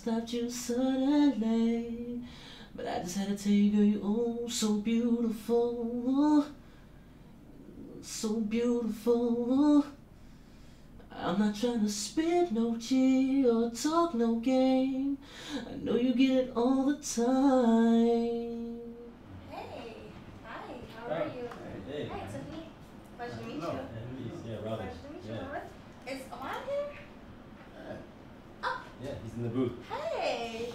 left you suddenly. But I just had to tell you, girl, you oh so beautiful. So beautiful. I'm not trying to spit no tea or talk no game. I know you get it all the time. Hey, hi, how are you? Hey, Hi, Tiffany. Pleasure to meet you. Yeah, Robin. Pleasure to meet you, Yeah. Robin. Is Ahmaad here? Oh. Yeah, he's in the booth. Hey.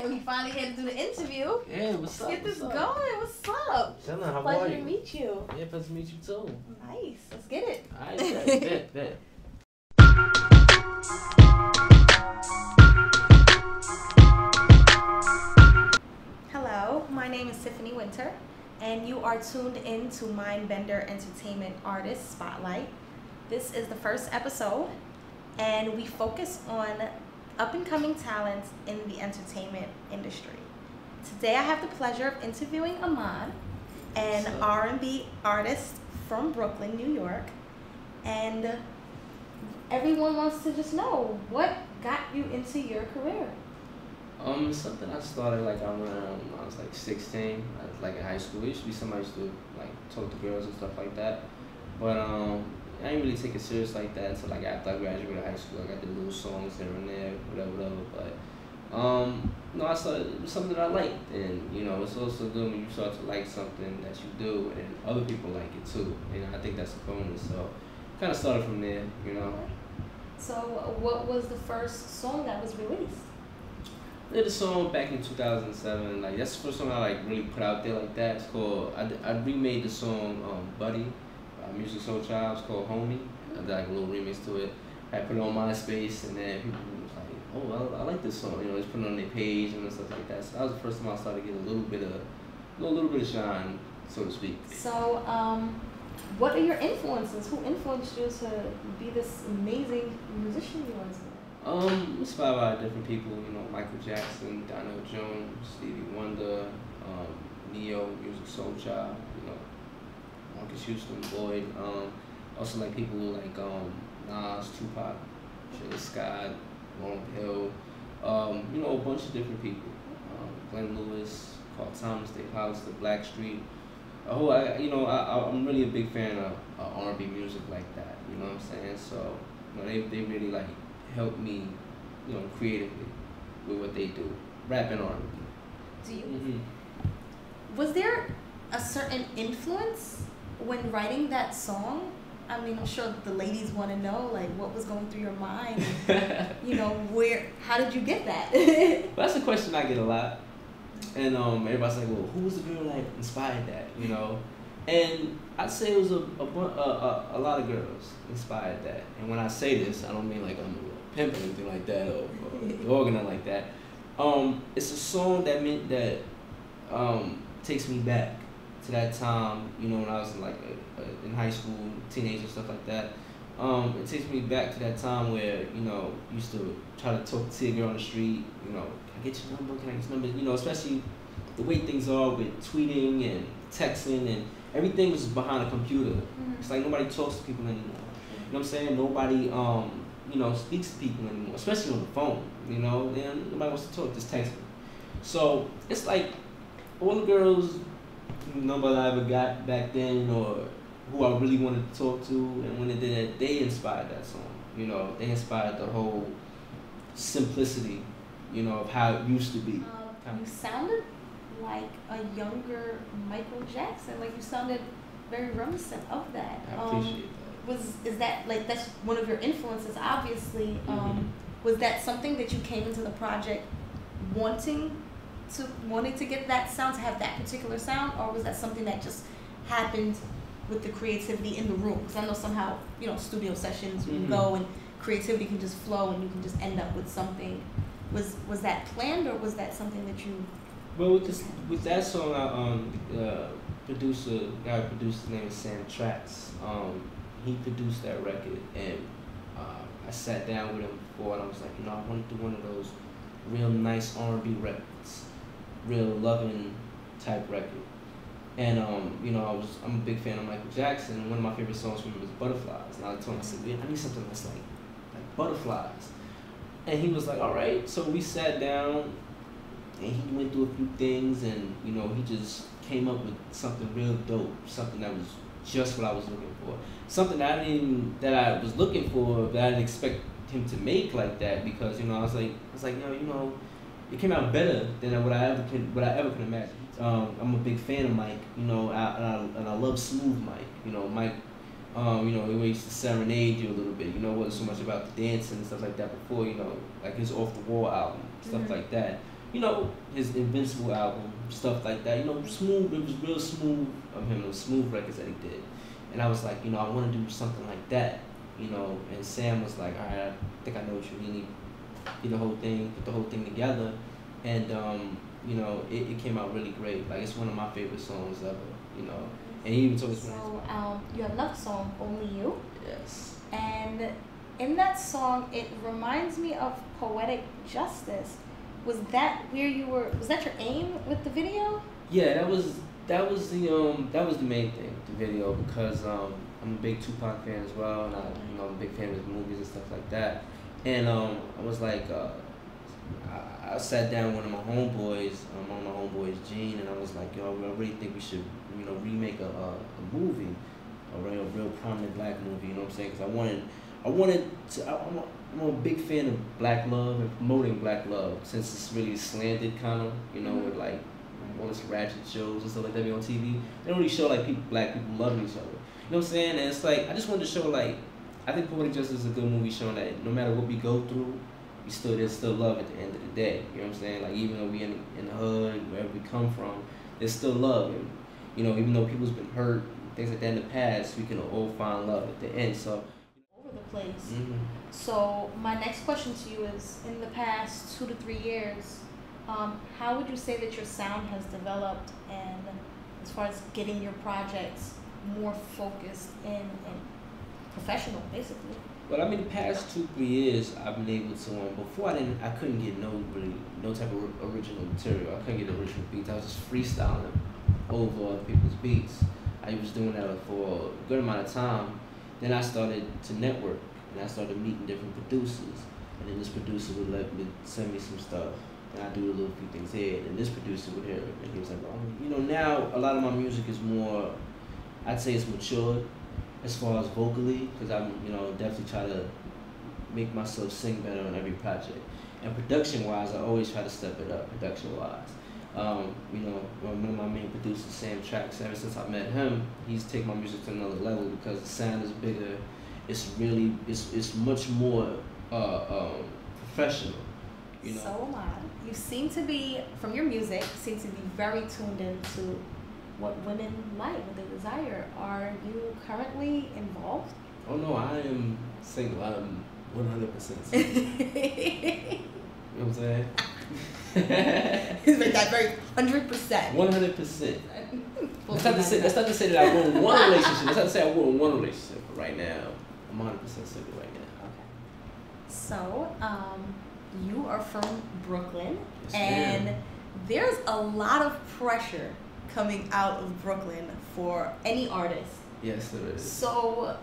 We finally get to do the interview. Yeah, what's up? Let's get this what's going. What's up? Chillin', how are Pleasure you? to meet you. Yeah, pleasure to meet you too. Nice. Let's get it. Alright, bet. Hello, my name is Tiffany Winter, and you are tuned in to MindBender Entertainment Artist Spotlight. This is the first episode, and we focus on up-and-coming talents in the entertainment industry. Today I have the pleasure of interviewing Ahmaad, an R&B artist from Brooklyn, New York, and everyone wants to just know, what got you into your career? Something I started like around when I was like 16. I was like in high school. It used to be something I used to like talk to girls and stuff like that. But I didn't really take it serious like that until like after I graduated high school. Like I did little songs here and there, whatever. But no, I started it was something that I liked, and you know, it's also good when you start to like something that you do, and other people like it too. You know, I think that's a bonus. So, kind of started from there. You know. So, what was the first song that was released? I did a song back in 2007. Like that's the first song I like really put out there like that. It's called. I remade the song Buddy, Music Soul Child. It's called Homie. I did like a little remix to it. I put it on MySpace, and then people was like, "Oh, I like this song." You know, just put it on their page and stuff like that. So that was the first time I started getting a little bit of shine, so to speak. So, what are your influences? Who influenced you to be this amazing musician you are today? Inspired by different people, you know, Michael Jackson, Donald Jones, Stevie Wonder, Neo, Music Soul Child, you know, Marcus Houston, Boyd. Also like people like Nas, Tupac, Jay Scott, Lauryn Hill, you know, a bunch of different people. Glenn Lewis, Carl Thomas, Dave Hollister, Blackstreet. I'm really a big fan of R&B music like that. You know what I'm saying? So, you know, they really like help me, you know, creatively with what they do, rap and R&B. Do you? Was there a certain influence when writing that song? I mean, I'm sure the ladies want to know, like, what was going through your mind? You know, how did you get that? Well, that's a question I get a lot, and everybody's like, well, who was the girl that inspired that? You know, and I'd say it was a lot of girls inspired that. And when I say this, I don't mean like I'm a pimp or anything like that, or dog or nothing like that. It's a song that takes me back to that time, you know, when I was in high school, teenager, stuff like that. It takes me back to that time where, you know, used to try to talk to a girl on the street, you know, can I get your number, can I get your number, you know, especially the way things are with tweeting and texting, and everything was behind a computer. It's like nobody talks to people anymore. You know what I'm saying? Nobody, you know, speaks to people anymore, especially on the phone, you know, and nobody wants to talk, just text me. So it's like all the girls, number I ever got back then, or who I really wanted to talk to, and when they did it, they inspired that song. You know, they inspired the whole simplicity, you know, of how it used to be. You sounded like a younger Michael Jackson. Like, you sounded very reminiscent of that. I appreciate that. Is that, like, that's one of your influences, obviously. Was that something that you came into the project wanting to get that sound, to have that particular sound, or was that something that just happened with the creativity in the room? Because I know somehow, you know, studio sessions, you go and creativity can just flow and you can just end up with something. Was that planned, or was that something that you? Well, with that song, producer, guy who produced, his name is Sam Trax. He produced that record, and I sat down with him before, and I was like, you know, I want to do one of those real nice R&B records, real loving type record. And you know, I'm a big fan of Michael Jackson, and one of my favorite songs from him is Butterflies. And I told him, I said, man, I need something that's like butterflies. And he was like, all right. So we sat down, and he went through a few things, and you know, he just came up with something real dope, something that was just what I was looking for, something that I was looking for, that I didn't expect him to make like that, because you know, I was like, no, you know, it came out better than what I ever could imagine. I'm a big fan of Mike, you know, and I love smooth Mike, you know, Mike. You know, he used to serenade you a little bit. You know, it wasn't so much about the dancing and stuff like that before. You know, like his Off the Wall album, stuff like that. You know, his Invincible album, stuff like that. You know, smooth. It was real smooth of him. It was smooth records that he did. And I was like, you know, I want to do something like that. You know, and Sam was like, all right, I think I know what you really did the whole thing, put the whole thing together, and you know, it came out really great. Like it's one of my favorite songs ever. You know. And he even told us. So you have another song, Only You. Yes. And in that song, it reminds me of Poetic Justice. Was that where you were? Was that your aim with the video? Yeah, that was the main thing, the video, because I'm a big Tupac fan as well, and I'm a big fan of his movies and stuff like that. And I was like, I sat down with one of my homeboys, Gene, and I was like, yo, I really think we should, you know, remake a movie, a real prominent black movie. You know what I'm saying? Because I'm a big fan of black love and promoting black love, since it's really slanted kind of, you know, with like all this ratchet shows and stuff like that be on TV. They don't really show like black people loving each other. You know what I'm saying? And it's like, I just wanted to show like, I think Poetic Justice is a good movie showing that no matter what we go through, there's still love at the end of the day. You know what I'm saying? Like even though we in the hood, wherever we come from, there's still love. And you know, even though people's been hurt, things like that in the past, we can all find love at the end. So over the place. So my next question to you is, in the past 2 to 3 years, how would you say that your sound has developed, and as far as getting your projects more focused and professional, basically? Well, I mean, the past 2-3 years, I've been able to. Before I couldn't get no type of original material. I couldn't get original beats. I was just freestyling over other people's beats. I was doing that for a good amount of time. Then I started to network, and I started meeting different producers. And then this producer would send me some stuff, and I do a little few things here. And this producer would hear it, and he was like, "Oh, you know, now a lot of my music is more, I'd say it's matured as far as vocally, because I'm, you know, definitely try to make myself sing better on every project. And production-wise, I always try to step it up, production-wise. You know, one of my main producers, Sam Trax, ever since I met him, he's taken my music to another level because the sound is bigger. It's really, it's much more professional, you know. So Ahmaad, you seem to be, from your music, seem to be very tuned into what women like, what they desire. Are you currently involved? Oh no, I am single. I'm 100% single. You know what I'm saying? He's made that very 100%. 100%. That's not to say that I want one relationship. That's not to say I want one relationship. But right now, I'm 100% single right now. Okay. So, you are from Brooklyn, Yes, and ma'am. there's a lot of pressure coming out of Brooklyn for any artist. Yes, there is. So,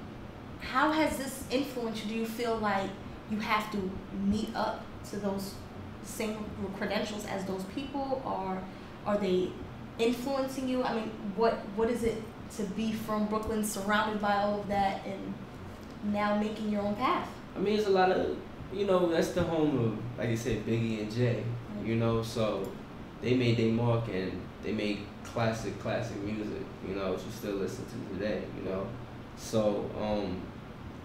how has this influenced you? Do you feel like you have to meet up to those same credentials as those people, or are they influencing you? I mean, what is it to be from Brooklyn, surrounded by all of that, and now making your own path? I mean, it's a lot of, you know, that's the home of, like you said, Biggie and Jay, you know, so they made their mark and they made classic music, you know, which you still listen to today, you know. So,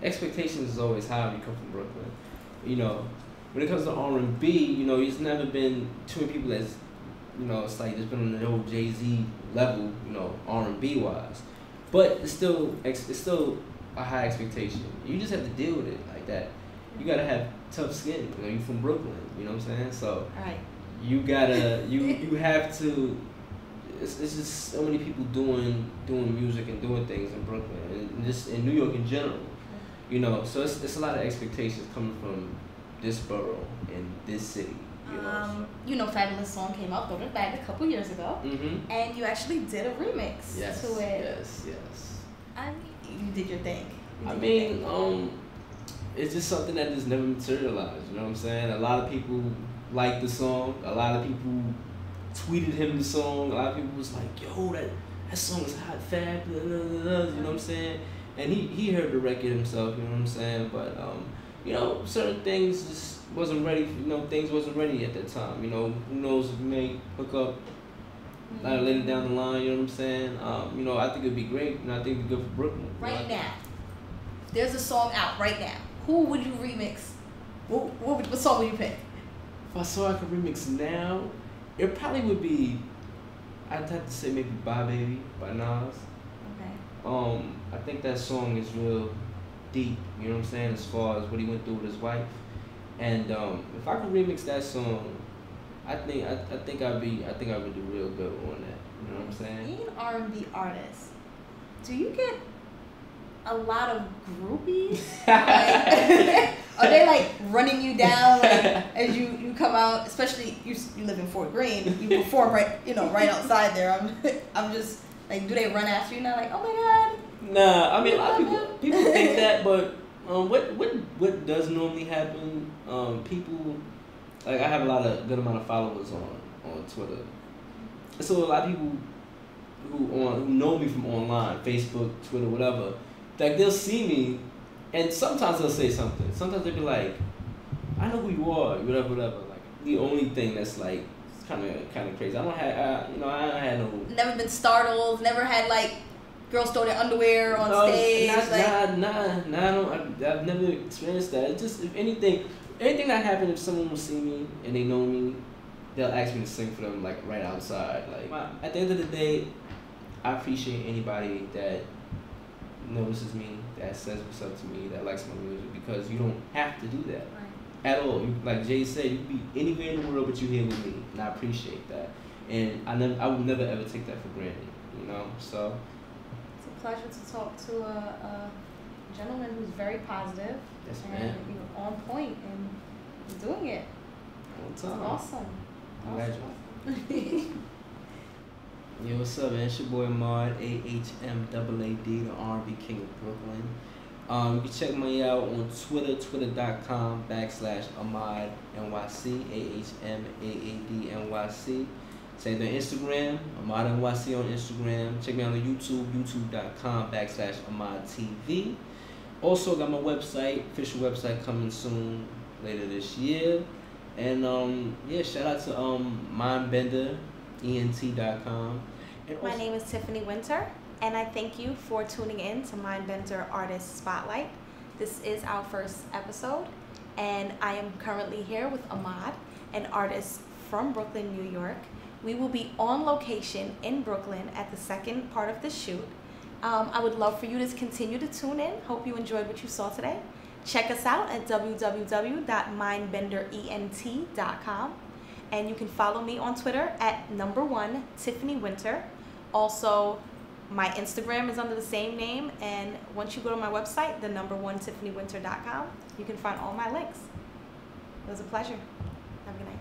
expectations is always high when you come from Brooklyn. You know, when it comes to R&B, you know, it's never been too many people that's, you know, it's like there's been on the old Jay-Z level, you know, R&B wise. But it's still a high expectation. You just have to deal with it like that. You gotta have tough skin. You know, you're from Brooklyn. You know what I'm saying? So Right. you gotta you have to. It's just so many people doing music and doing things in Brooklyn and just in New York in general. You know, so it's a lot of expectations coming from this borough and this city. You know, Fabulous song came out, Throw It Back, a couple years ago, and you actually did a remix to it. Yes. I mean, you did your thing. I mean, it's just something that just never materialized. You know what I'm saying? A lot of people liked the song. A lot of people tweeted him the song. A lot of people was like, "Yo, that song is hot, fat." Blah, blah, blah, blah, you know what I'm saying? And he heard the record himself. You know what I'm saying? But you know, certain things just wasn't ready. You know, things wasn't ready at that time. You know, who knows if we may hook up later down the line. You know what I'm saying? You know, I think it'd be great, and I think it'd be good for Brooklyn. Right now, there's a song out right now. Who would you remix? What song would you pick? If I saw I could remix now, it probably would be, I'd have to say maybe Bye Baby by Nas. Okay. I think that song is real deep, you know what I'm saying, as far as what he went through with his wife. And if I could remix that song, I think I would do real good on that. You know what I'm saying? Being an R&B artist, do you get a lot of groupies? Like, are they like running you down like as you come out? Especially you live in Fort Greene, you perform right outside there. I'm just like, do they run after you now? Like, oh my God. Nah, I mean a lot of people think that, but what does normally happen? People, like, I have a good amount of followers on Twitter, so a lot of people who know me from online, Facebook, Twitter, whatever. Like, they'll see me, and sometimes they'll say something. Sometimes they'll be like, "I know who you are," whatever. Like, the only thing that's like kind of crazy. I had no. Never been startled. Never had like girls throw their underwear on stage. I've never experienced that. It's just, if anything that happens, if someone will see me and they know me, they'll ask me to sing for them, like, right outside. Like, at the end of the day, I appreciate anybody that notices me, that says what's up to me, that likes my music, because you don't have to do that at all. Like Jay said, you can be anywhere in the world, but you're here with me, and I appreciate that. And I would never ever take that for granted, you know. So it's a pleasure to talk to a gentleman who's very positive and on point and doing it. It's awesome. Awesome. Yo, what's up, man? It's your boy Ahmaad, AHMAAD, the R&B King of Brooklyn. You can check me out on Twitter, twitter.com/AhmaadNYC, AHMAADNYC. Same on Instagram, AhmaadNYC on Instagram. Check me out on YouTube, youtube.com/AhmaadTV. Also got my website, official website coming soon, later this year. And shout out to MindBender, ENT.com. My name is Tiffany Winter, and I thank you for tuning in to MindBender Artist Spotlight. This is our first episode, and I am currently here with Ahmaad, an artist from Brooklyn, New York. We will be on location in Brooklyn at the second part of the shoot. I would love for you to continue to tune in. Hope you enjoyed what you saw today. Check us out at www.mindbenderent.com. And you can follow me on Twitter at #1 Tiffany Winter. Also, my Instagram is under the same name. And once you go to my website, the #1 TiffanyWinter.com, you can find all my links. It was a pleasure. Have a good night.